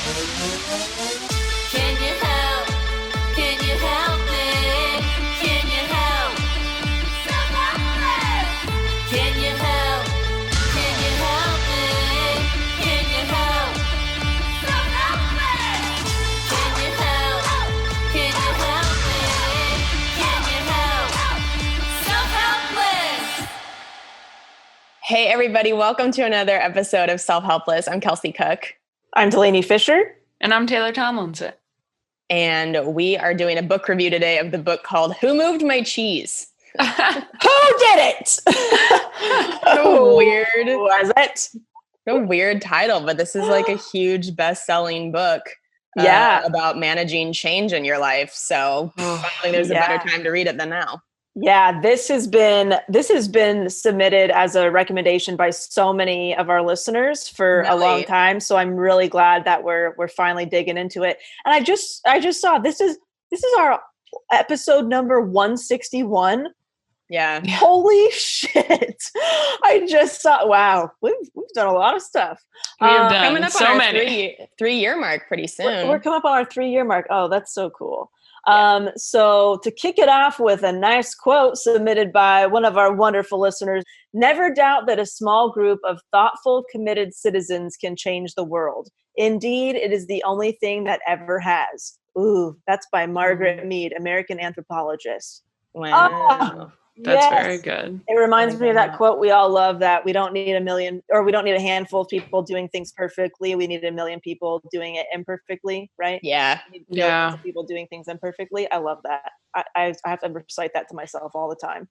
Can you help? Can you help me? Can you help? Self-Helpless! Can you help? Can you help me? Can you help? Self-Helpless! Can you help? Can you help me? Can you help? Self-Helpless! Hey, everybody. Welcome to another episode of Self-Helpless. I'm Kelsey Cook. I'm Delaney Fisher. And I'm Taylor Tomlinson. And we are doing a book review today of the book called Who Moved My Cheese? Who did it? So weird. Was it? A weird title, but this is like a huge best-selling book about managing change in your life. So finally there's a better time to read it than now. Yeah, this has been submitted as a recommendation by so many of our listeners for a long time. So I'm really glad that we're finally digging into it. And I just saw this is our episode number 161. Yeah. Holy shit. I just saw, wow, we've done a lot of stuff. We have done coming up so on our many. three-year mark pretty soon. We're coming up on our 3-year mark. Oh, that's so cool. So to kick it off with a nice quote submitted by one of our wonderful listeners, never doubt that a small group of thoughtful, committed citizens can change the world. Indeed, it is the only thing that ever has. Ooh, that's by Margaret Mead, American anthropologist. Wow. That's very good. It reminds me of that quote we all love, that we don't need we don't need a handful of people doing things perfectly. We need a million people doing it imperfectly, right? Yeah. We need millions of people doing things imperfectly. I love that. I have to recite that to myself all the time.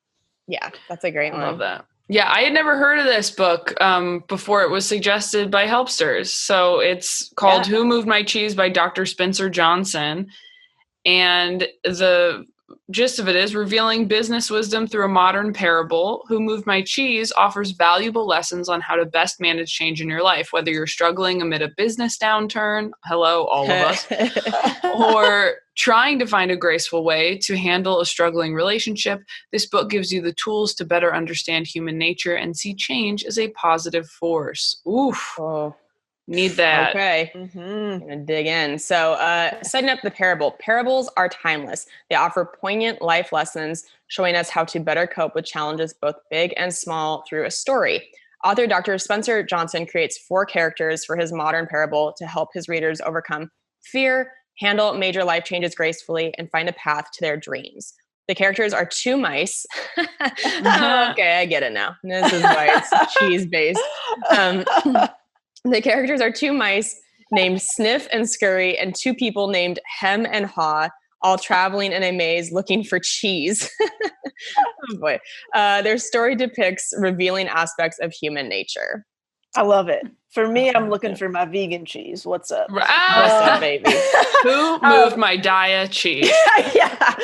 Yeah, that's a great one. I love that. Yeah, I had never heard of this book before it was suggested by Helpsters. So it's called Who Moved My Cheese by Dr. Spencer Johnson. And the gist of it is revealing business wisdom through a modern parable. Who Moved My Cheese offers valuable lessons on how to best manage change in your life, whether you're struggling amid a business downturn, hello, all of us, or trying to find a graceful way to handle a struggling relationship. This book gives you the tools to better understand human nature and see change as a positive force. Oof. Oh. Need that. Okay. I'm going to dig in. So setting up the parable. Parables are timeless. They offer poignant life lessons, showing us how to better cope with challenges both big and small through a story. Author Dr. Spencer Johnson creates 4 characters for his modern parable to help his readers overcome fear, handle major life changes gracefully, and find a path to their dreams. The characters are 2 mice. Okay, I get it now. This is why it's cheese-based. The characters are 2 mice named Sniff and Scurry and 2 people named Hem and Haw, all traveling in a maze looking for cheese. Oh boy. Their story depicts revealing aspects of human nature. I love it. For me, I'm looking for my vegan cheese. What's up? What's up, baby? Who moved my Dia cheese? Yeah.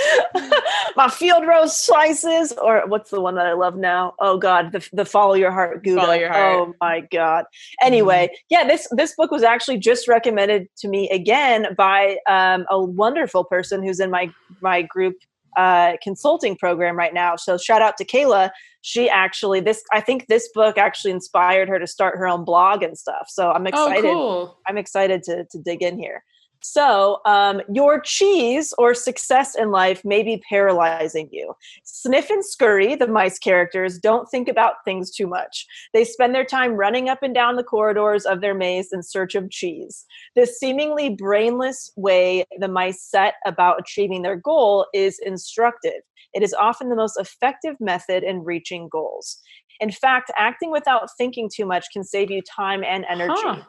My field roast slices, or what's the one that I love now? Oh God, the Follow Your Heart Gouda. Follow Your Heart. Oh my God. Anyway, this book was actually just recommended to me again by a wonderful person who's in my group consulting program right now. So shout out to Kayla. She actually, I think this book actually inspired her to start her own blog and stuff. So I'm excited. Oh, cool. I'm excited to dig in here. So your cheese or success in life may be paralyzing you. Sniff and Scurry, the mice characters, don't think about things too much. They spend their time running up and down the corridors of their maze in search of cheese. This seemingly brainless way the mice set about achieving their goal is instructive. It is often the most effective method in reaching goals. In fact, acting without thinking too much can save you time and energy.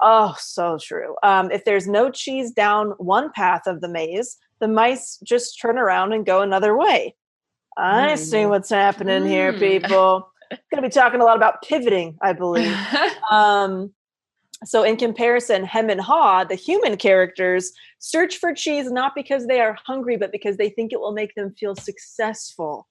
Oh, so true. If there's no cheese down one path of the maze, the mice just turn around and go another way. I see what's happening here, people. Going to be talking a lot about pivoting, I believe. So in comparison, Hem and Haw, the human characters, search for cheese not because they are hungry, but because they think it will make them feel successful.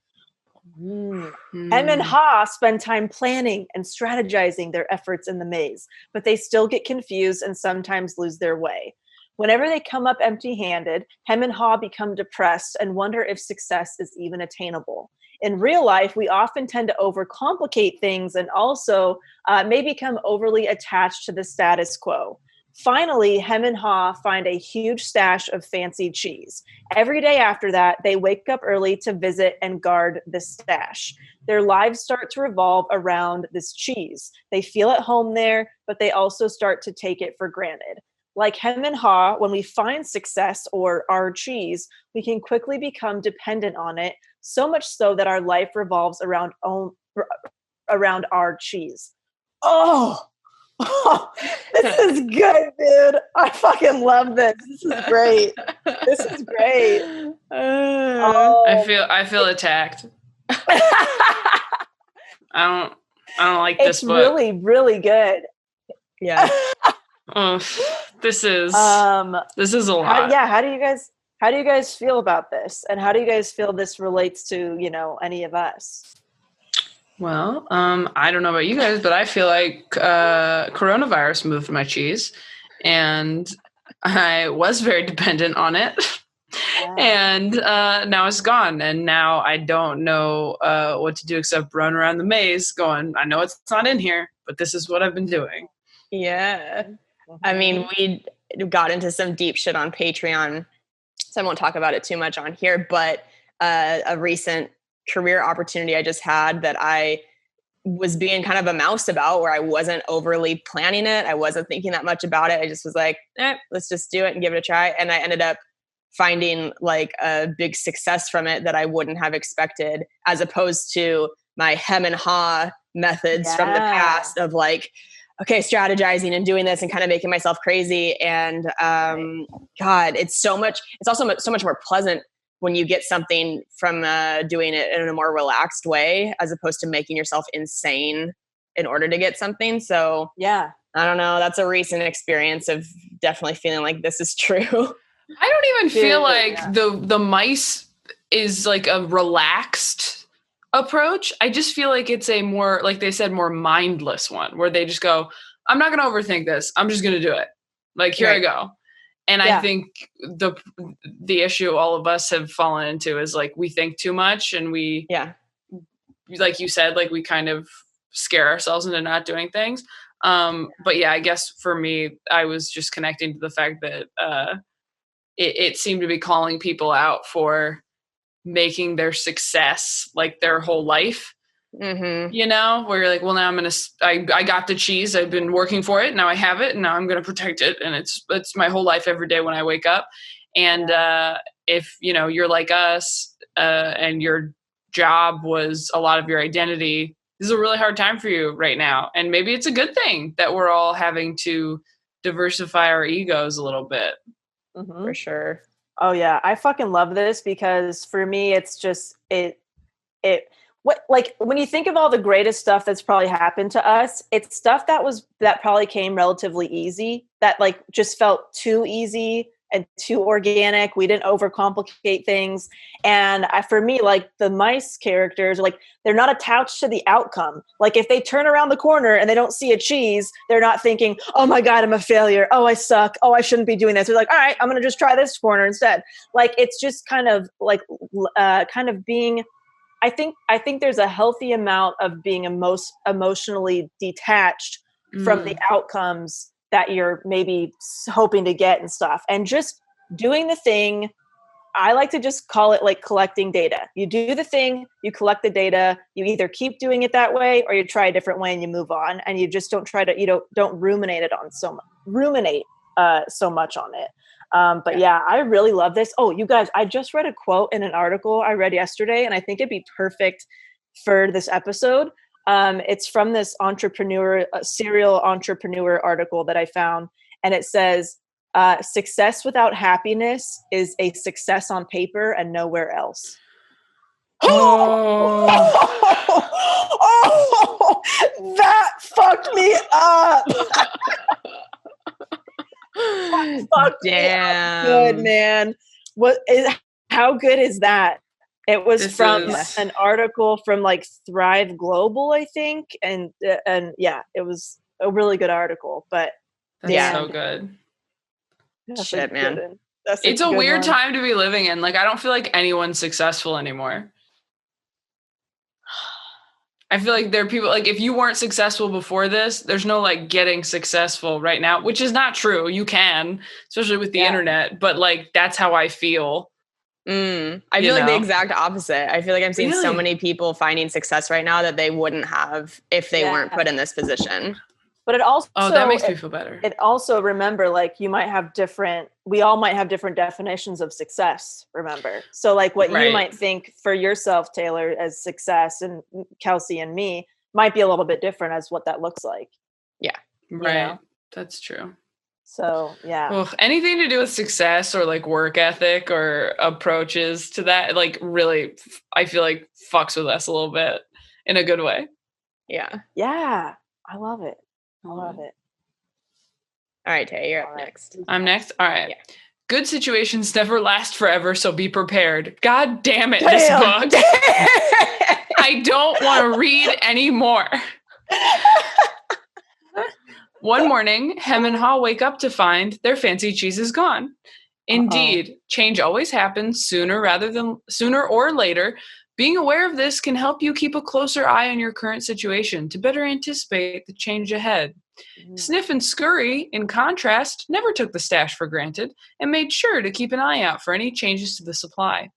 Hem and Haw spend time planning and strategizing their efforts in the maze, but they still get confused and sometimes lose their way. Whenever they come up empty-handed, Hem and Haw become depressed and wonder if success is even attainable. In real life, we often tend to overcomplicate things and also may become overly attached to the status quo. Finally, Hem and Haw find a huge stash of fancy cheese. Every day after that, they wake up early to visit and guard the stash. Their lives start to revolve around this cheese. They feel at home there, but they also start to take it for granted. Like Hem and Haw, when we find success or our cheese, we can quickly become dependent on it, so much so that our life revolves around our cheese. Oh, this is good, dude. I fucking love this. This is great. This is great. I feel attacked. I don't like this book. It's really, really good. Yeah. This is a lot. How do you guys feel about this? And how do you guys feel this relates to, any of us? Well, I don't know about you guys, but I feel like coronavirus moved my cheese, and I was very dependent on it. And now it's gone, and now I don't know what to do except run around the maze going, I know it's not in here, but this is what I've been doing. Yeah. I mean, we got into some deep shit on Patreon, so I won't talk about it too much on here, but a recent career opportunity I just had that I was being kind of a mouse about, where I wasn't overly planning it. I wasn't thinking that much about it. I just was like, let's just do it and give it a try. And I ended up finding like a big success from it that I wouldn't have expected, as opposed to my hem and haw methods from the past of like, okay, strategizing and doing this and kind of making myself crazy. And God, it's also so much more pleasant when you get something from doing it in a more relaxed way, as opposed to making yourself insane in order to get something. So yeah, I don't know. That's a recent experience of definitely feeling like this is true. I don't even feel like the mice is like a relaxed approach. I just feel like it's a more, like they said, more mindless one, where they just go, I'm not going to overthink this. I'm just going to do it. Like, here I go. And I think the issue all of us have fallen into is like, we think too much, and we, like you said, like we kind of scare ourselves into not doing things. But yeah, I guess for me, I was just connecting to the fact that it seemed to be calling people out for making their success like their whole life. Where you're like, well, now I got the cheese. I've been working for it. Now I have it, and now I'm going to protect it. And it's my whole life every day when I wake up. And if, you're like us and your job was a lot of your identity, this is a really hard time for you right now. And maybe it's a good thing that we're all having to diversify our egos a little bit. For sure. Oh yeah. I fucking love this, because for me, it's just, when you think of all the greatest stuff that's probably happened to us, it's stuff that probably came relatively easy, that like just felt too easy and too organic. We didn't overcomplicate things. And for me, like the mice characters, like they're not attached to the outcome. Like if they turn around the corner and they don't see a cheese, they're not thinking, oh my God, I'm a failure. Oh, I suck. Oh, I shouldn't be doing this. They're like, all right, I'm going to just try this corner instead. Like, it's just kind of like, being, I think there's a healthy amount of being emotionally detached from the outcomes that you're maybe hoping to get and stuff, and just doing the thing. I like to just call it like collecting data. You do the thing, you collect the data, you either keep doing it that way or you try a different way and you move on, and you just don't try to, don't ruminate so much on it. But yeah, I really love this. Oh, you guys, I just read a quote in an article I read yesterday, and I think it'd be perfect for this episode. It's from this serial entrepreneur article that I found. And it says, success without happiness is a success on paper and nowhere else. Oh, that fucked me up. Damn. Good, man. How good is that? It was from an article from like Thrive Global, I think. And yeah, it was a really good article, but that's so good. Shit, man. It's a weird time to be living in. Like, I don't feel like anyone's successful anymore. I feel like there are people like if you weren't successful before this, there's no like getting successful right now, which is not true. You can, especially with the internet, but like that's how I feel. I feel like the exact opposite. I feel like I'm seeing so many people finding success right now that they wouldn't have if they weren't put in this position. But it also that makes me feel better. It also, remember, like we all might have different definitions of success, remember. So like what you might think for yourself, Taylor, as success, and Kelsey and me might be a little bit different as what that looks like. Yeah. Right. You know? That's true. So yeah. Well, anything to do with success or like work ethic or approaches to that, like really, I feel like fucks with us a little bit in a good way. Yeah. Yeah. I love it. I love it. All right, Tay, you're up next. I'm next? All right. Yeah. Good situations never last forever, so be prepared. God damn it, this book. I don't want to read anymore. One morning, Hem and Haw wake up to find their fancy cheese is gone. Indeed, change always happens sooner or later. Being aware of this can help you keep a closer eye on your current situation to better anticipate the change ahead. Sniff and Scurry, in contrast, never took the stash for granted and made sure to keep an eye out for any changes to the supply.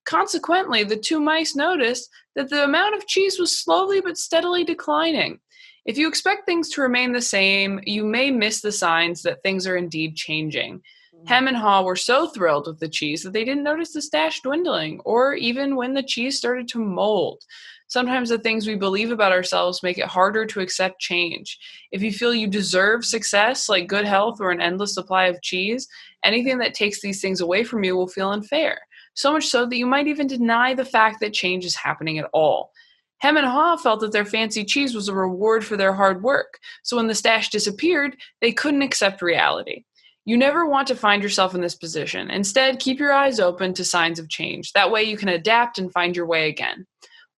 Consequently, the two mice noticed that the amount of cheese was slowly but steadily declining. If you expect things to remain the same, you may miss the signs that things are indeed changing. Hem and Haw were so thrilled with the cheese that they didn't notice the stash dwindling, or even when the cheese started to mold. Sometimes the things we believe about ourselves make it harder to accept change. If you feel you deserve success, like good health or an endless supply of cheese, anything that takes these things away from you will feel unfair. So much so that you might even deny the fact that change is happening at all. Hem and Haw felt that their fancy cheese was a reward for their hard work, so when the stash disappeared, they couldn't accept reality. You never want to find yourself in this position. Instead, keep your eyes open to signs of change. That way you can adapt and find your way again.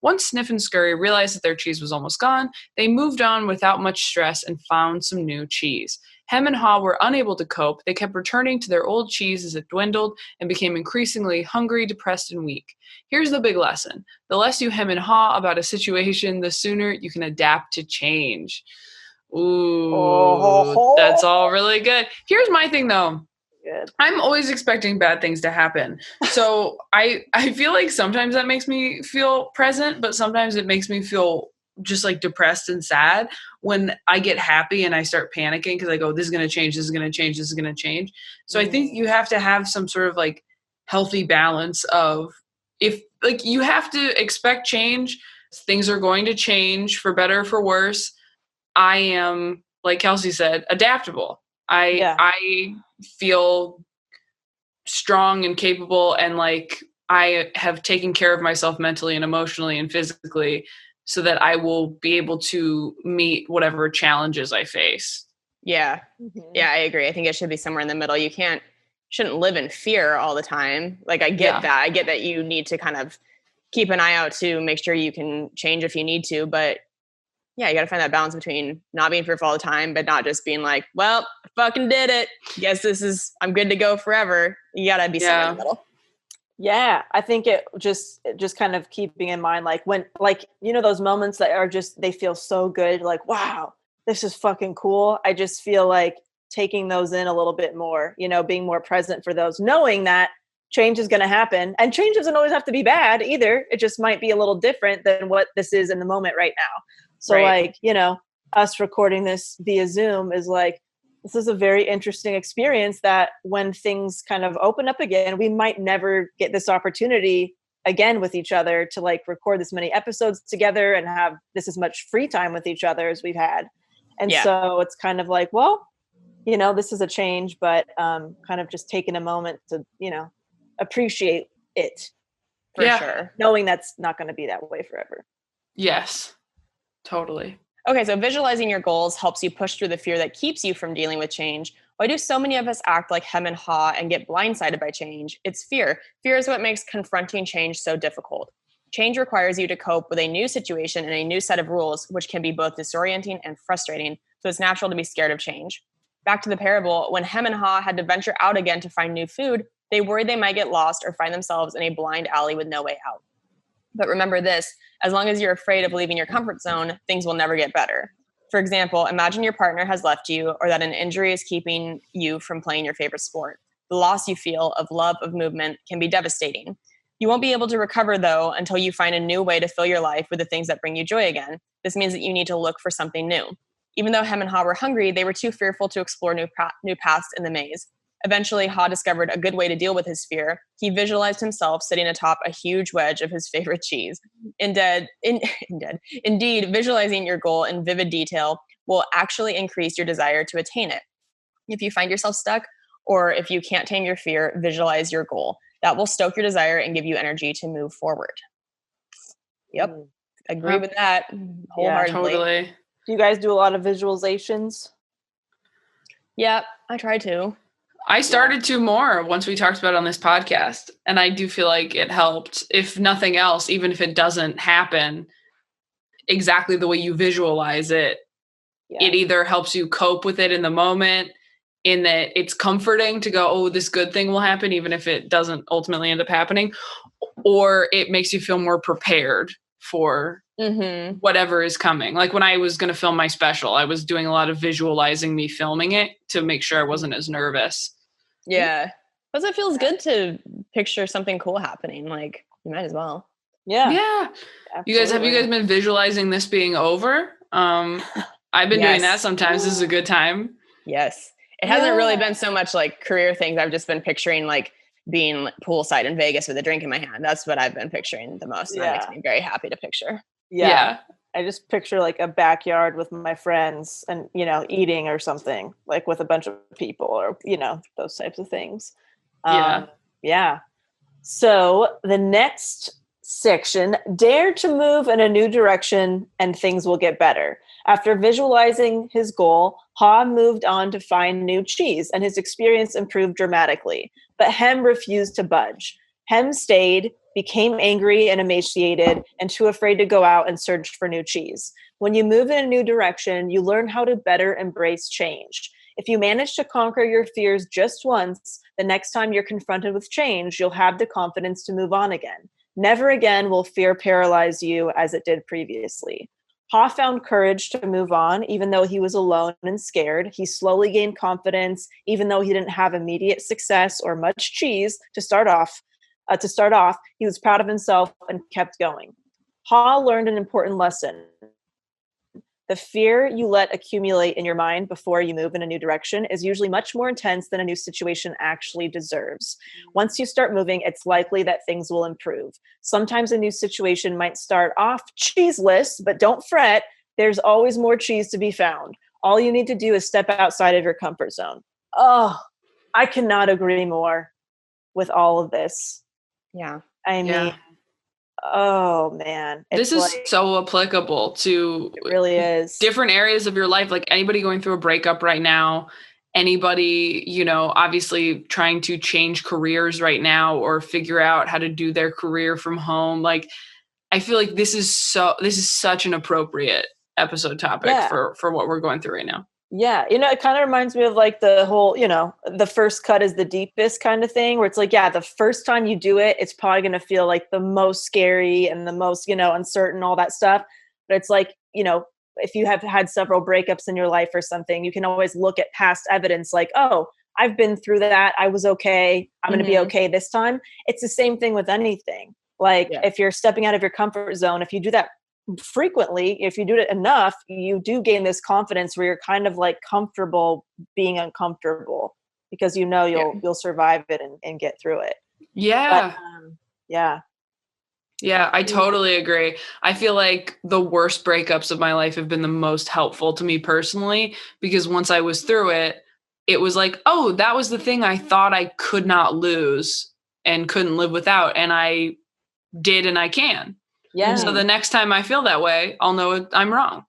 Once Sniff and Scurry realized that their cheese was almost gone, they moved on without much stress and found some new cheese. Hem and Haw were unable to cope. They kept returning to their old cheese as it dwindled and became increasingly hungry, depressed, and weak. Here's the big lesson. The less you hem and haw about a situation, the sooner you can adapt to change. Ooh, that's all really good. Here's my thing, though. Good. I'm always expecting bad things to happen. So I feel like sometimes that makes me feel present, but sometimes it makes me feel just like depressed and sad when I get happy and I start panicking because I go, this is going to change, this is going to change, this is going to change. So I think you have to have some sort of like healthy balance of if like you have to expect change. Things are going to change for better or for worse. I am, like Kelsey said, adaptable. I feel strong and capable, and like I have taken care of myself mentally and emotionally and physically so that I will be able to meet whatever challenges I face. Yeah. Yeah, I agree. I think it should be somewhere in the middle. Shouldn't live in fear all the time. Like I get that. I get that you need to kind of keep an eye out to make sure you can change if you need to, but yeah, you got to find that balance between not being fearful all the time, but not just being like, well, I fucking did it. Guess I'm good to go forever. You got to be somewhere in the middle. Yeah. I think it just kind of keeping in mind, like when, like, you know, those moments that are just, they feel so good. Like, wow, this is fucking cool. I just feel like taking those in a little bit more, you know, being more present for those, knowing that change is going to happen, and change doesn't always have to be bad either. It just might be a little different than what this is in the moment right now. So like, you know, us recording this via Zoom is like, this is a very interesting experience that when things kind of open up again, we might never get this opportunity again with each other to like record this many episodes together and have this as much free time with each other as we've had. And so it's kind of like, well, you know, this is a change, but kind of just taking a moment to, you know, appreciate it for sure. Knowing that's not going to be that way forever. Yes. Totally. Okay, so visualizing your goals helps you push through the fear that keeps you from dealing with change. Why do so many of us act like hem and haw and get blindsided by change? It's fear. Fear is what makes confronting change so difficult. Change requires you to cope with a new situation and a new set of rules, which can be both disorienting and frustrating, so it's natural to be scared of change. Back to the parable, when Hem and Haw had to venture out again to find new food, they worried they might get lost or find themselves in a blind alley with no way out. But remember this, as long as you're afraid of leaving your comfort zone, things will never get better. For example, imagine your partner has left you or that an injury is keeping you from playing your favorite sport. The loss you feel of love of movement can be devastating. You won't be able to recover, though, until you find a new way to fill your life with the things that bring you joy again. This means that you need to look for something new. Even though Hem and Ha were hungry, they were too fearful to explore new paths in the maze. Eventually, Ha discovered a good way to deal with his fear. He visualized himself sitting atop a huge wedge of his favorite cheese. Indeed, visualizing your goal in vivid detail will actually increase your desire to attain it. If you find yourself stuck, or if you can't tame your fear, visualize your goal. That will stoke your desire and give you energy to move forward. Yep. Agree with that wholeheartedly. Totally. Do you guys do a lot of visualizations? Yep, I try to. I started to more once we talked about it on this podcast. And I do feel like it helped. If nothing else, even if it doesn't happen exactly the way you visualize it, it either helps you cope with it in the moment, in that it's comforting to go, oh, this good thing will happen, even if it doesn't ultimately end up happening, or it makes you feel more prepared for whatever is coming. Like when I was going to film my special, I was doing a lot of visualizing me filming it to make sure I wasn't as nervous. Yeah. Because it feels good to picture something cool happening. Like, you might as well. Yeah. Have you guys been visualizing this being over? I've been doing that sometimes. This is a good time. Yes. It hasn't really been so much like career things. I've just been picturing like being poolside in Vegas with a drink in my hand. That's what I've been picturing the most. And that makes me very happy to picture. Yeah. I just picture like a backyard with my friends and, eating or something, like with a bunch of people or, those types of things. Yeah. So the next section, dare to move in a new direction and things will get better. After visualizing his goal, Ha moved on to find new cheese and his experience improved dramatically. But Hem refused to budge. Hem stayed, became angry and emaciated, and too afraid to go out and search for new cheese. When you move in a new direction, you learn how to better embrace change. If you manage to conquer your fears just once, the next time you're confronted with change, you'll have the confidence to move on again. Never again will fear paralyze you as it did previously. Ha found courage to move on, even though he was alone and scared. He slowly gained confidence, even though he didn't have immediate success or much cheese to start off. He was proud of himself and kept going. Ha learned an important lesson. The fear you let accumulate in your mind before you move in a new direction is usually much more intense than a new situation actually deserves. Once you start moving, it's likely that things will improve. Sometimes a new situation might start off cheeseless, but don't fret. There's always more cheese to be found. All you need to do is step outside of your comfort zone. Oh, I cannot agree more with all of this. Yeah. I mean, oh man. This is so applicable to it really is different areas of your life. Like anybody going through a breakup right now, anybody, obviously trying to change careers right now or figure out how to do their career from home. Like, I feel like this is such an appropriate episode topic for what we're going through right now. Yeah. It kind of reminds me of like the whole, the first cut is the deepest kind of thing where it's like, the first time you do it, it's probably going to feel like the most scary and the most, uncertain, all that stuff. But it's like, if you have had several breakups in your life or something, you can always look at past evidence like, oh, I've been through that. I was okay. I'm going to be okay this time. It's the same thing with anything. Like if you're stepping out of your comfort zone, if you do that frequently, if you do it enough, you do gain this confidence where you're kind of like comfortable being uncomfortable because you'll survive it and get through it. Yeah. But, yeah, I totally agree. I feel like the worst breakups of my life have been the most helpful to me personally, because once I was through it, it was like, oh, that was the thing I thought I could not lose and couldn't live without. And I did, and I can. Yeah. So the next time I feel that way, I'll know I'm wrong.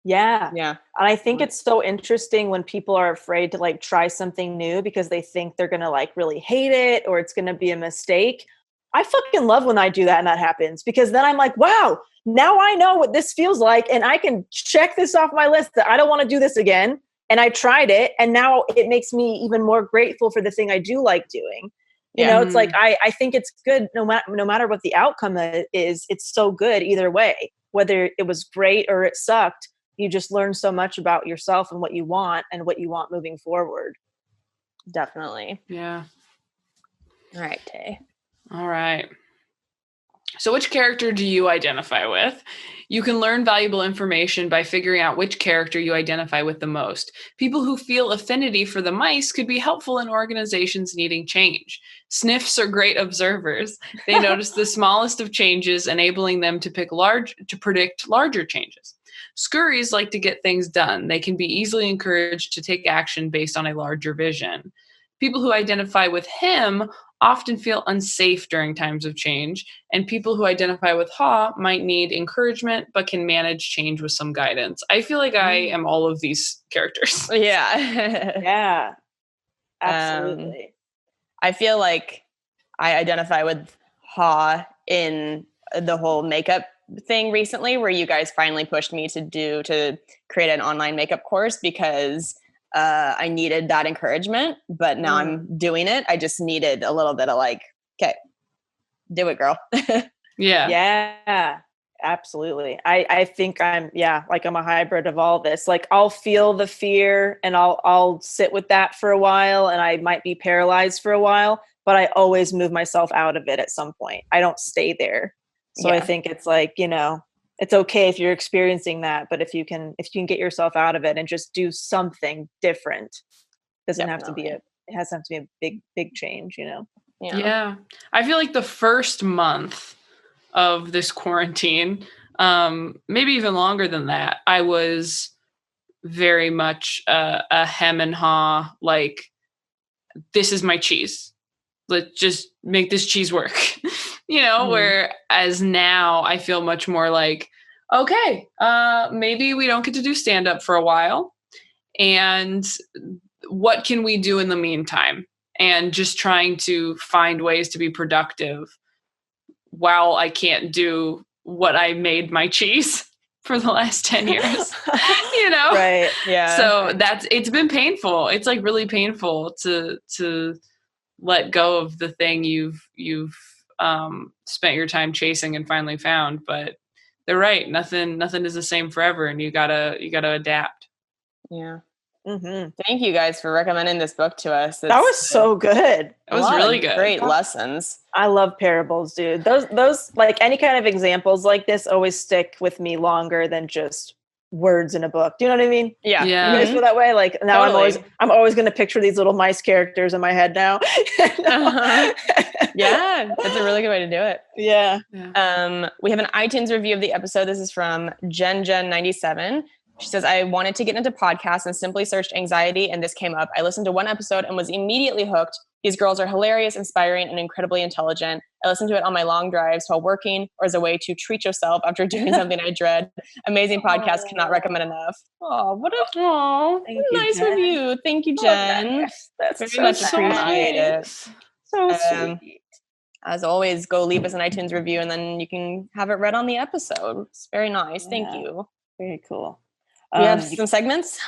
Yeah. Yeah. And I think it's so interesting when people are afraid to like try something new because they think they're going to like really hate it or it's going to be a mistake. I fucking love when I do that and that happens, because then I'm like, wow, now I know what this feels like and I can check this off my list that I don't want to do this again. And I tried it. And now it makes me even more grateful for the thing I do like doing. You Yeah. know, it's like, I think it's good no matter what the outcome is, it's so good either way. Whether it was great or it sucked, you just learn so much about yourself and what you want moving forward. Definitely. Yeah. All right, Tay. All right. So which character do you identify with? You can learn valuable information by figuring out which character you identify with the most. People who feel affinity for the mice could be helpful in organizations needing change. Sniffs are great observers. They notice the smallest of changes, enabling them to predict larger changes. Scurries like to get things done. They can be easily encouraged to take action based on a larger vision. People who identify with him often feel unsafe during times of change, and people who identify with Haw might need encouragement but can manage change with some guidance. I feel like I am all of these characters. Yeah. Yeah, absolutely. I feel like I identify with Haw in the whole makeup thing recently, where you guys finally pushed me to create an online makeup course because I needed that encouragement, but now I'm doing it. I just needed a little bit of like, okay, do it, girl. Yeah. Absolutely. I think I'm a hybrid of all this. Like, I'll feel the fear and I'll sit with that for a while, and I might be paralyzed for a while, but I always move myself out of it at some point. I don't stay there. So I think it's like, you know, it's okay if you're experiencing that, but if you can get yourself out of it and just do something different, it has to be a big change, you know? Yeah. I feel like the first month of this quarantine, maybe even longer than that, I was very much a hem and haw, like, this is my cheese. Let's just make this cheese work. You know, whereas now I feel much more like, okay, maybe we don't get to do stand up for a while. And what can we do in the meantime? And just trying to find ways to be productive while I can't do what I made my cheese for the last 10 years, you know? Right. Yeah. So it's been painful. It's like really painful to let go of the thing you've spent your time chasing and finally found. But they're right. Nothing is the same forever, and you gotta adapt. Yeah. Mm-hmm. Thank you guys for recommending this book to us. That was so good. It was really good. Great lessons. I love parables, dude. Those like any kind of examples like this always stick with me longer than just words in a book. Do you know what I mean? Yeah. You guys feel that way? Like now I'm always going to picture these little mice characters in my head now. Yeah, that's a really good way to do it. Yeah. We have an iTunes review of the episode. This is from Jen97. She says, I wanted to get into podcasts and simply searched anxiety, and this came up. I listened to one episode and was immediately hooked. These girls are hilarious, inspiring, and incredibly intelligent. I listened to it on my long drives while working or as a way to treat yourself after doing something I dread. Amazing podcast. Cannot recommend enough. Oh, what a nice review. Thank you, Jen. That's very so much nice. appreciate it. So sweet. As always, go leave us an iTunes review and then you can have it read on the episode. It's very nice. Thank you. Very cool. We have some segments.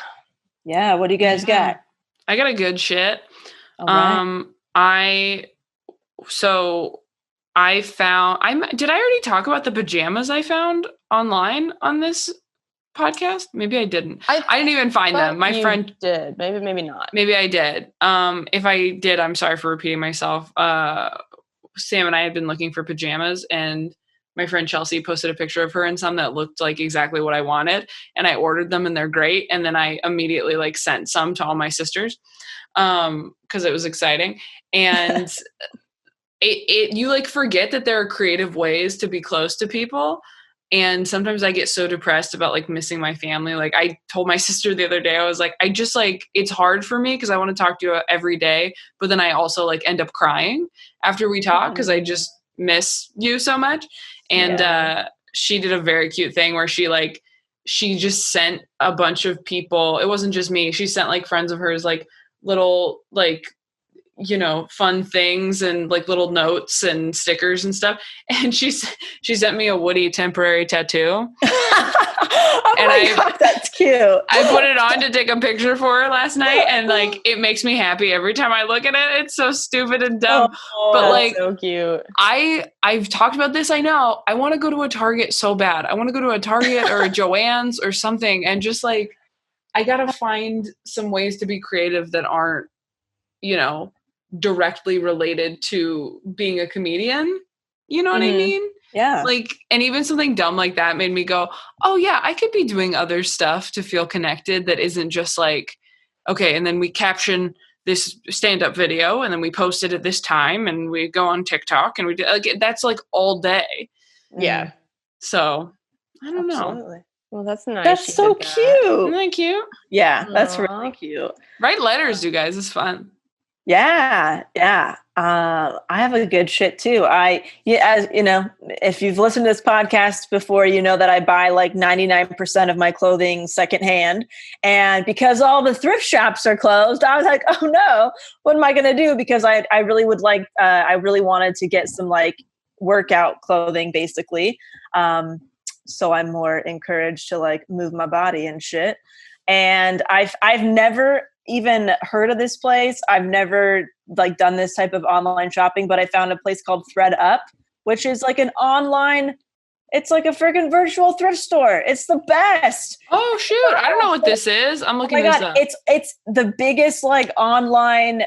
Yeah. What do you guys got? I got a good shit. All right. I found, did I already talk about the pajamas I found online on this podcast? Maybe I didn't. I didn't even find them. My friend did. Maybe not. Maybe I did. If I did, I'm sorry for repeating myself. Sam and I had been looking for pajamas, and my friend Chelsea posted a picture of her in some that looked like exactly what I wanted. And I ordered them and they're great. And then I immediately like sent some to all my sisters because it was exciting. And you like forget that there are creative ways to be close to people. And sometimes I get so depressed about like missing my family. Like I told my sister the other day, I was like, I just like, it's hard for me because I want to talk to you every day. But then I also like end up crying after we talk because I just miss you so much. And she did a very cute thing where she just sent a bunch of people. It wasn't just me. She sent like friends of hers, like little like fun things and like little notes and stickers and stuff. And she sent me a Woody temporary tattoo. Oh And my God, that's cute. I put it on to take a picture for her last night, and like it makes me happy every time I look at it. It's so stupid and dumb. But That's like so cute. I've talked about this. I know I want to go to a Target so bad. I want to go to a Target or a Joann's or something, and just like I gotta find some ways to be creative that aren't, directly related to being a comedian. You know what I mean? Yeah. Like, and even something dumb like that made me go, oh yeah, I could be doing other stuff to feel connected that isn't just like, okay, and then we caption this stand-up video and then we post it at this time and we go on TikTok and we do like that's like all day. Yeah. So I don't know. Absolutely. Well, that's nice. That's she so did that. Isn't cute. that cute? Yeah, that's Aw. really cute. Write letters, you guys. It's fun. Yeah. I have a good shit too. As you know, if you've listened to this podcast before, you know that I buy like 99% of my clothing secondhand. And because all the thrift shops are closed, I was like, oh no, what am I going to do? Because I really would like, I really wanted to get some like workout clothing basically. So I'm more encouraged to like move my body and shit. And I've never even heard of this place. I've never like done this type of online shopping, but I found a place called ThreadUp, which is like an online, it's like a freaking virtual thrift store. It's the best. Oh shoot. I don't know what this is. I'm Oh looking my this God. up. It's the biggest like online,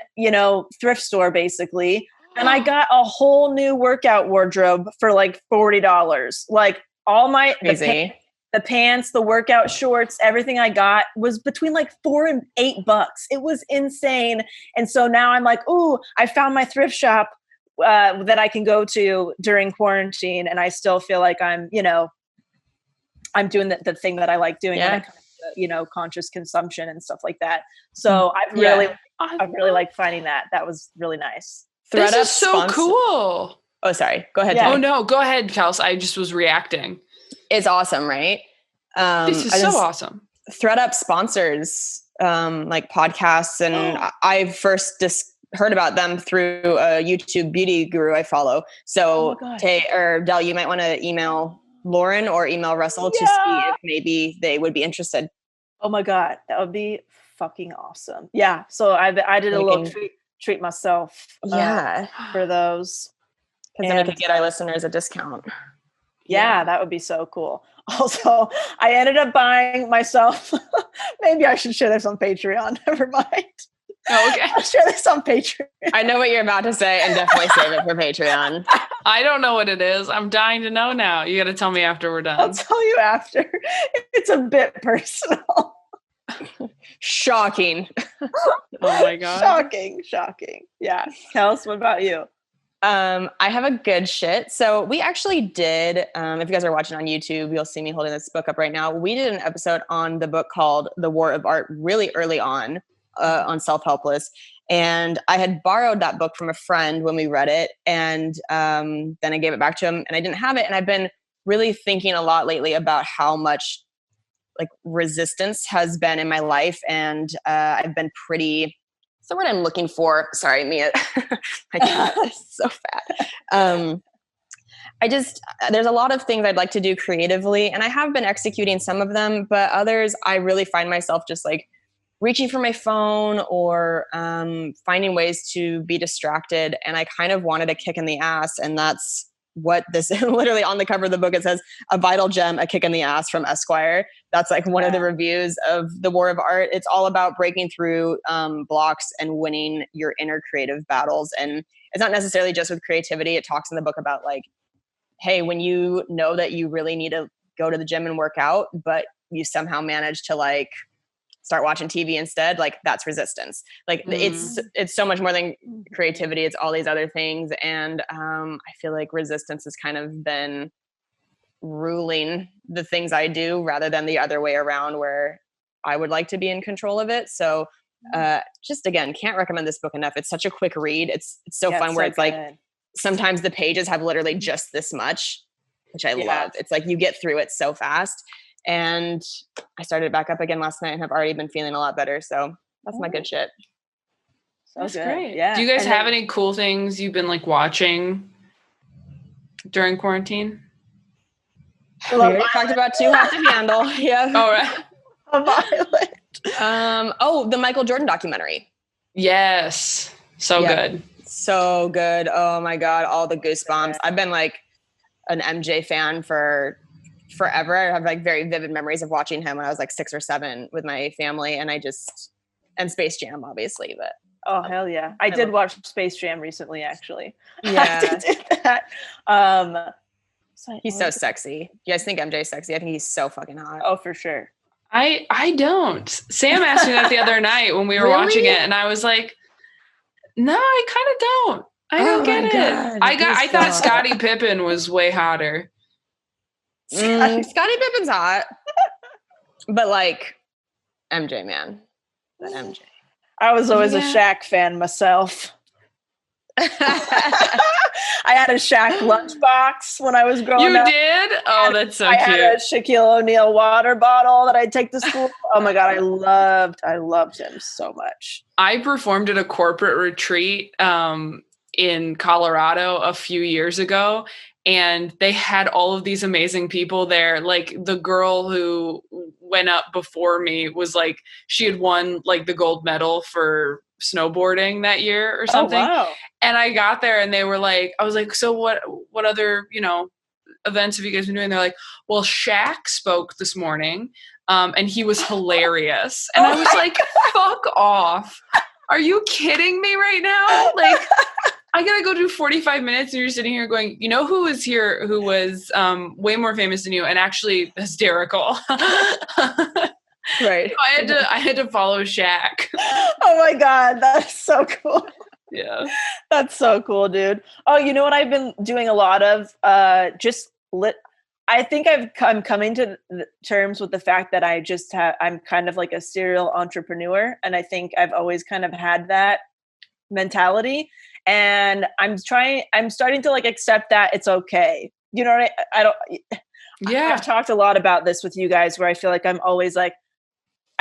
thrift store basically. And I got a whole new workout wardrobe for like $40. Like all my, Crazy. the pants, the workout shorts, everything I got was between like $4 and $8. It was insane. And so now I'm like, ooh, I found my thrift shop that I can go to during quarantine. And I still feel like I'm doing the thing that I like doing when it comes to, conscious consumption and stuff like that. So I really like finding that. That was really nice. This ThreadUp is so sponsor- cool. Oh, sorry. Go ahead. Yeah. Tay. Oh no, go ahead, Kels. I just was reacting. It's awesome, right? This is so awesome. ThreadUp sponsors like podcasts, and I first heard about them through a YouTube beauty guru I follow. So Tay or Del, you might want to email Lauren or email Russell to see if maybe they would be interested. Oh my God, that would be fucking awesome. Yeah. So I did a little treat myself. For those. Because then we could get our listeners a discount. Yeah, that would be so cool. Also, I ended up buying myself. Maybe I should share this on Patreon. Never mind. Oh, okay. I'll share this on Patreon. I know what you're about to say, and definitely save it for Patreon. I don't know what it is. I'm dying to know now. You got to tell me after we're done. I'll tell you after. It's a bit personal. Shocking. Oh my God. Shocking. Yeah. Kels, what about you? I have a good shit. So we actually did, if you guys are watching on YouTube, you'll see me holding this book up right now. We did an episode on the book called The War of Art really early on Self-Helpless. And I had borrowed that book from a friend when we read it. And then I gave it back to him and I didn't have it. And I've been really thinking a lot lately about how much like resistance has been in my life. And I've been pretty... the word I'm looking for. Sorry, Mia. My cat is so fat. There's a lot of things I'd like to do creatively, and I have been executing some of them, but others I really find myself just like reaching for my phone or finding ways to be distracted. And I kind of wanted a kick in the ass, and that's what this literally on the cover of the book, it says a vital gem, a kick in the ass from Esquire. That's like one of the reviews of The War of Art. It's all about breaking through blocks and winning your inner creative battles. And it's not necessarily just with creativity. It talks in the book about like, hey, when you know that you really need to go to the gym and work out, but you somehow manage to like start watching TV instead, like that's resistance. Like it's so much more than creativity. It's all these other things. And I feel like resistance has kind of been ruling the things I do rather than the other way around where I would like to be in control of it. So just again, can't recommend this book enough. It's such a quick read. It's so fun where it's like sometimes the pages have literally just this much, which I love. It's like you get through it so fast. And I started it back up again last night and have already been feeling a lot better. So that's my good shit. So That's good. great. Yeah. Do you guys And have then- any cool things you've been like watching during quarantine? We already talked about Too Hot to Handle. Yeah. All right. Violet. The Michael Jordan documentary. Yes. So Yeah. good. So good. Oh my God. All the goosebumps. I've been like an MJ fan for forever. I have like very vivid memories of watching him when I was like 6 or 7 with my family. And Space Jam, obviously, but Oh, hell yeah. I did watch Space Jam recently, actually. yeah, I did that. he's so sexy. You guys think MJ's sexy? I think he's so fucking hot. Oh, for sure. I don't. Sam asked me that the other night when we were watching it, and I was like, no, I kind of don't. I don't get it. God, I thought Scottie Pippen was way hotter. Scottie Pippen's hot, but like MJ, man, that MJ. I was always a Yeah. Shaq fan myself. I had a Shaq lunchbox when I was growing You up. did? Oh, that's so I had a cute. Shaquille O'Neal water bottle that I'd take to school. Oh my God, I loved him so much. I performed at a corporate retreat in Colorado a few years ago, and they had all of these amazing people there. Like the girl who went up before me was like, she had won like the gold medal for snowboarding that year or something. Oh, wow. And I got there and they were like, I was like, so what other, events have you guys been doing? They're like, well, Shaq spoke this morning. And he was hilarious. And I was like, fuck off. Are you kidding me right now? Like, I gotta go do 45 minutes and you're sitting here going, who was here who was way more famous than you and actually hysterical. Right. I had to follow Shaq. Oh my God, that's so cool. Yeah. That's so cool, dude. Oh, you know what I've been doing a lot of? I think I'm coming to terms with the fact that I'm kind of like a serial entrepreneur. And I think I've always kind of had that mentality. And I'm starting to like accept that it's okay. You know what Yeah. I've talked a lot about this with you guys where I feel like I'm always like,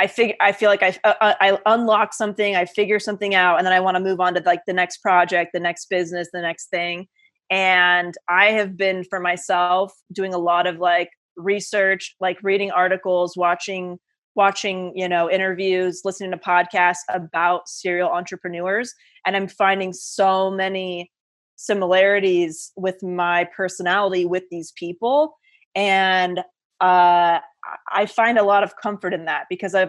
I feel like I unlock something, I figure something out, and then I want to move on to like the next project, the next business, the next thing. And I have been for myself doing a lot of like research, like reading articles, watching, interviews, listening to podcasts about serial entrepreneurs. And I'm finding so many similarities with my personality with these people. And I find a lot of comfort in that because I've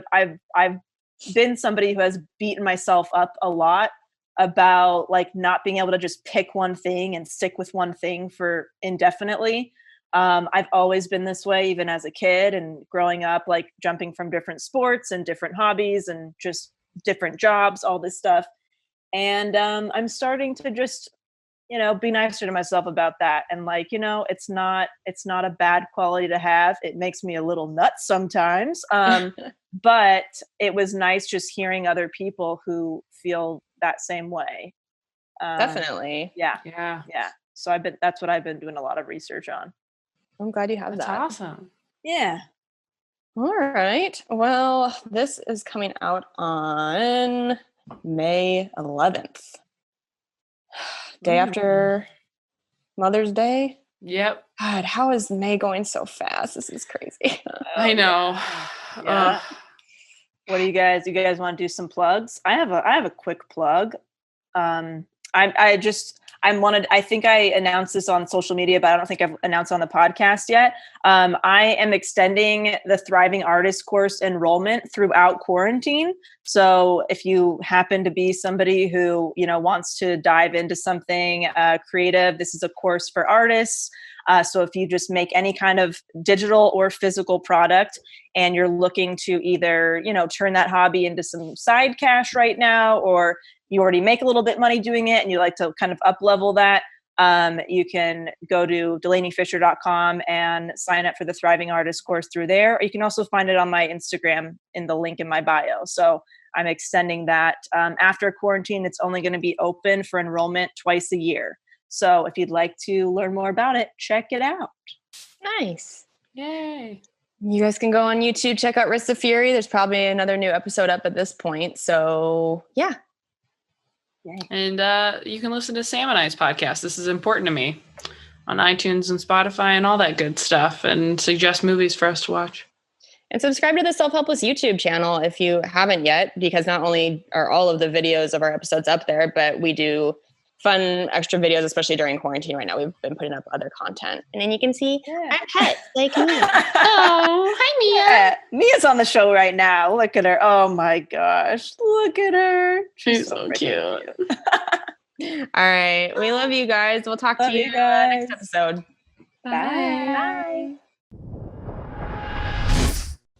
been somebody who has beaten myself up a lot about like not being able to just pick one thing and stick with one thing for indefinitely. I've always been this way, even as a kid and growing up, like jumping from different sports and different hobbies and just different jobs, all this stuff. And I'm starting to just, be nicer to myself about that. And like, it's not a bad quality to have. It makes me a little nuts sometimes. But it was nice just hearing other people who feel that same way. Definitely. Yeah. Yeah. Yeah. So that's what I've been doing a lot of research on. I'm glad you have That's that. awesome. Yeah. All right. Well, this is coming out on May 11th. Day after Mother's Day. Yep. God, how is May going so fast? This is crazy. I know. Yeah. What do you guys want to do some plugs? I have a quick plug. I think I announced this on social media, but I don't think I've announced on the podcast yet. I am extending the Thriving Artist course enrollment throughout quarantine. So if you happen to be somebody who, wants to dive into something creative, this is a course for artists. So if you just make any kind of digital or physical product and you're looking to either, turn that hobby into some side cash right now, or you already make a little bit money doing it and you like to kind of up level that, you can go to DelaneyFisher.com and sign up for the Thriving Artist course through there. Or you can also find it on my Instagram in the link in my bio. So I'm extending that. After quarantine, it's only going to be open for enrollment twice a year. So if you'd like to learn more about it, check it out. Nice. Yay. You guys can go on YouTube, check out Wrists of Fury. There's probably another new episode up at this point. So yeah. And you can listen to Sam and I's podcast. This is important to me on iTunes and Spotify and all that good stuff, and suggest movies for us to watch. And subscribe to the Self-Helpless YouTube channel if you haven't yet, because not only are all of the videos of our episodes up there, but we do fun extra videos, especially during quarantine right now. We've been putting up other content. And then you can see our pets like me. Oh, hi, Mia. Yeah. Mia's on the show right now. Look at her. Oh my gosh. Look at her. She's so cute. All right. We love you guys. We'll talk to you guys. next episode. Bye.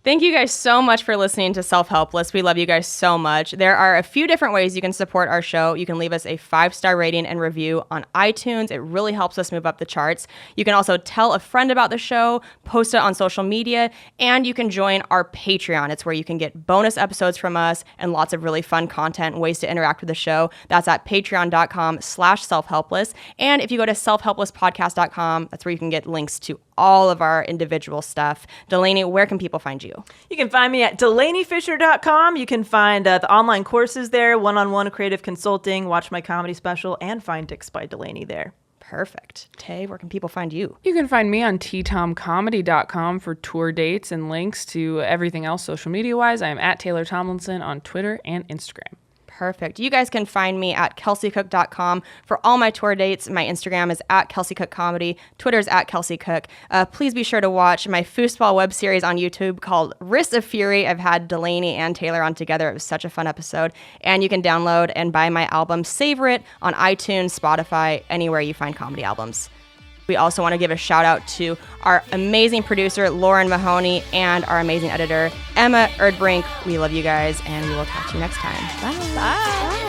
Thank you guys so much for listening to Self-Helpless. We love you guys so much. There are a few different ways you can support our show. You can leave us a 5-star rating and review on iTunes. It really helps us move up the charts. You can also tell a friend about the show, post it on social media, and you can join our Patreon. It's where you can get bonus episodes from us and lots of really fun content and ways to interact with the show. That's at patreon.com/selfhelpless. And if you go to selfhelplesspodcast.com, that's where you can get links to all of our individual stuff. Delaney, where can people find you? You can find me at DelaneyFisher.com. You can find the online courses there, one-on-one creative consulting, watch my comedy special, and find Dicks by Delaney there. Perfect. Tay, where can people find you? You can find me on ttomcomedy.com for tour dates and links to everything else social media-wise. I am at Taylor Tomlinson on Twitter and Instagram. Perfect. You guys can find me at kelseycook.com for all my tour dates. My Instagram is at kelseycookcomedy. Twitter's at kelseycook. Please be sure to watch my foosball web series on YouTube called Wrist of Fury. I've had Delaney and Taylor on together. It was such a fun episode. And you can download and buy my album Savor It on iTunes, Spotify, anywhere you find comedy albums. We also want to give a shout out to our amazing producer, Lauren Mahoney, and our amazing editor, Emma Erdbrink. We love you guys, and we will talk to you next time. Bye. Bye.